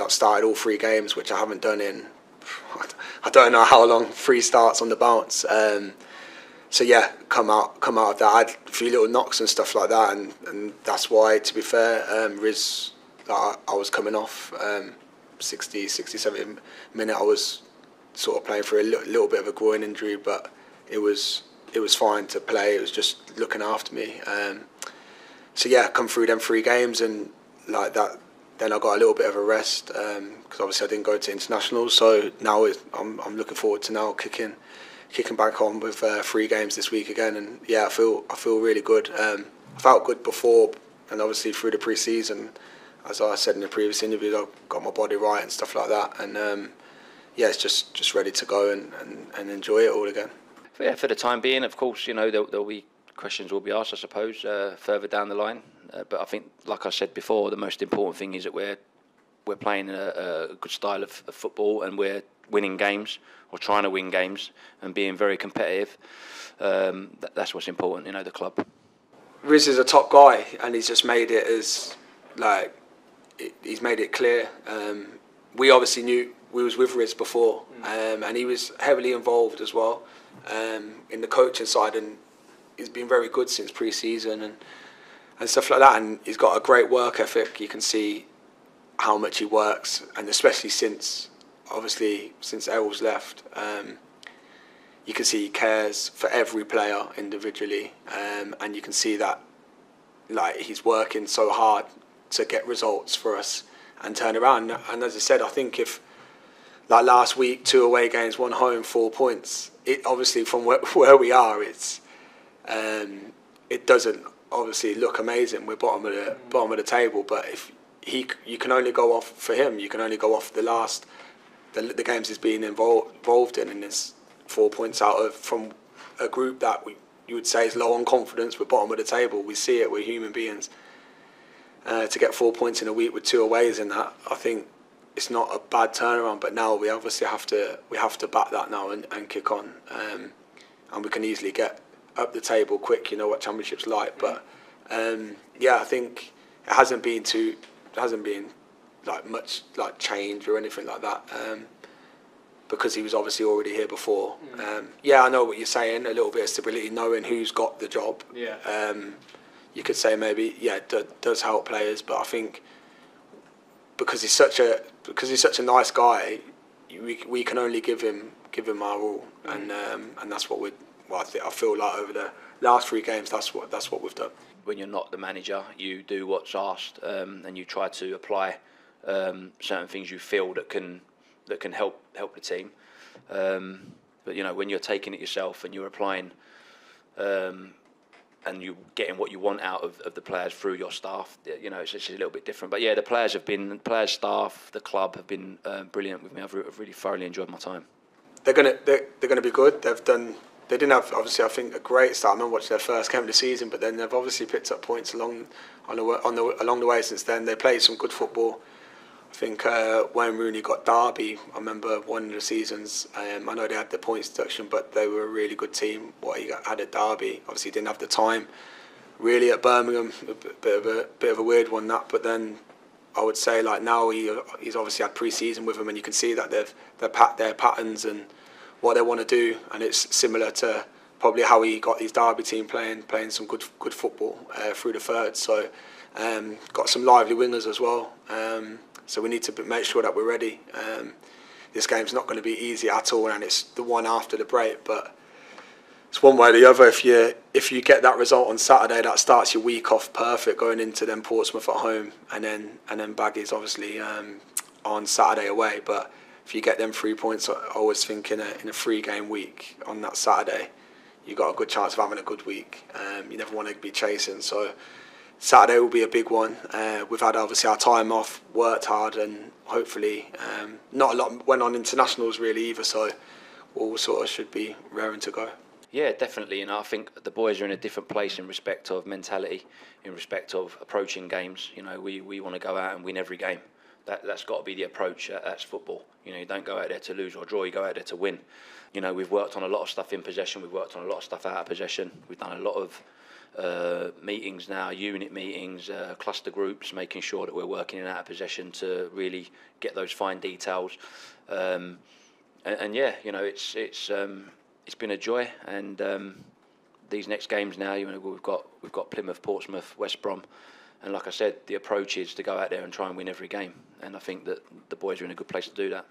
started all 3 games, which I haven't done in, I don't know how long, 3 starts on the bounce. So yeah, come out of that. I had a few little knocks and stuff like that, and that's why, to be fair, Riz, I was coming off 60, 70 minute. I was sort of playing for a little bit of a groin injury, but it was fine to play. It was just looking after me. So yeah, come through them 3 games and like that. Then I got a little bit of a rest because obviously I didn't go to internationals. So now I'm looking forward to now kicking back on with 3 games this week again. And yeah, I feel really good. I felt good before, and obviously through the pre-season, as I said in the previous interview, I got my body right and stuff like that. And yeah, it's just ready to go and enjoy it all again. Yeah, for the time being, of course, you know, there'll be questions will be asked, I suppose, further down the line. But I think, like I said before, the most important thing is that we're playing a good style of football, and we're winning games or trying to win games and being very competitive. That's what's important, you know, the club. Riz is a top guy, and he's just made it as like he's made it clear. We obviously knew we was with Riz before, and he was heavily involved as well in the coaching side, and he's been very good since pre-season and stuff like that. And he's got a great work ethic. You can see how much he works, and especially since Errol's left, you can see he cares for every player individually, and you can see that like he's working so hard to get results for us and turn around. And as I said, I think if like last week, 2 away games, 1 home, 4 points. It obviously from where we are, it doesn't obviously look amazing. We're bottom of the table, but if you can only go off for him. You can only go off the games he's been involved in, and there's 4 points out of from a group that you would say is low on confidence. We're bottom of the table. We see it. We're human beings. To get 4 points in a week with 2 aways in that, I think it's not a bad turnaround. But now we obviously have to back that now and kick on, and we can easily get up the table quick. You know what Championship's like, but yeah, I think it hasn't been like much like change or anything like that, because he was obviously already here before. Yeah, I know what you're saying. A little bit of stability, knowing who's got the job. Yeah. You could say maybe does help players, but I think because he's such a nice guy, we can only give him our all, and that's what I feel like over the last 3 games. That's what we've done. When you're not the manager, you do what's asked, and you try to apply certain things you feel that can help the team. But you know, when you're taking it yourself and you're applying, and you're getting what you want out of the players through your staff, you know, it's just a little bit different. But yeah, the players, staff, the club have been brilliant with me. I've really thoroughly enjoyed my time. They're gonna be good. They didn't have, obviously, I think, a great start. I remember watching their first game of the season, but then they've obviously picked up points along the way since then. They played some good football. I think Wayne Rooney got Derby. I remember one of the seasons. I know they had the points deduction, but they were a really good team. What he had at Derby, obviously, didn't have the time. Really at Birmingham, a bit of a weird one that. But then I would say like now he's obviously had pre-season with them, and you can see that they've packed their patterns and what they want to do, and it's similar to probably how he got his Derby team playing some good football through the third. So got some lively wingers as well. So we need to make sure that we're ready. This game's not going to be easy at all, and it's the one after the break. But it's one way or the other. If you get that result on Saturday, that starts your week off perfect, going into then Portsmouth at home, and then Baggies obviously on Saturday away. But if you get them 3 points, I always think in a 3-game week on that Saturday, you've got a good chance of having a good week. You never want to be chasing. So Saturday will be a big one. We've had obviously our time off, worked hard, and hopefully not a lot went on internationals really either. So all sort of should be raring to go. Yeah, definitely. You know, I think the boys are in a different place in respect of mentality, in respect of approaching games. You know, we want to go out and win every game. That's got to be the approach. That's football. You know, you don't go out there to lose or draw. You go out there to win. You know, we've worked on a lot of stuff in possession. We've worked on a lot of stuff out of possession. We've done a lot of meetings now, unit meetings, cluster groups, making sure that we're working in out of possession to really get those fine details. And yeah, you know, it's been a joy, and these next games now, you know, we've got Plymouth, Portsmouth, West Brom, and like I said, the approach is to go out there and try and win every game, and I think that the boys are in a good place to do that.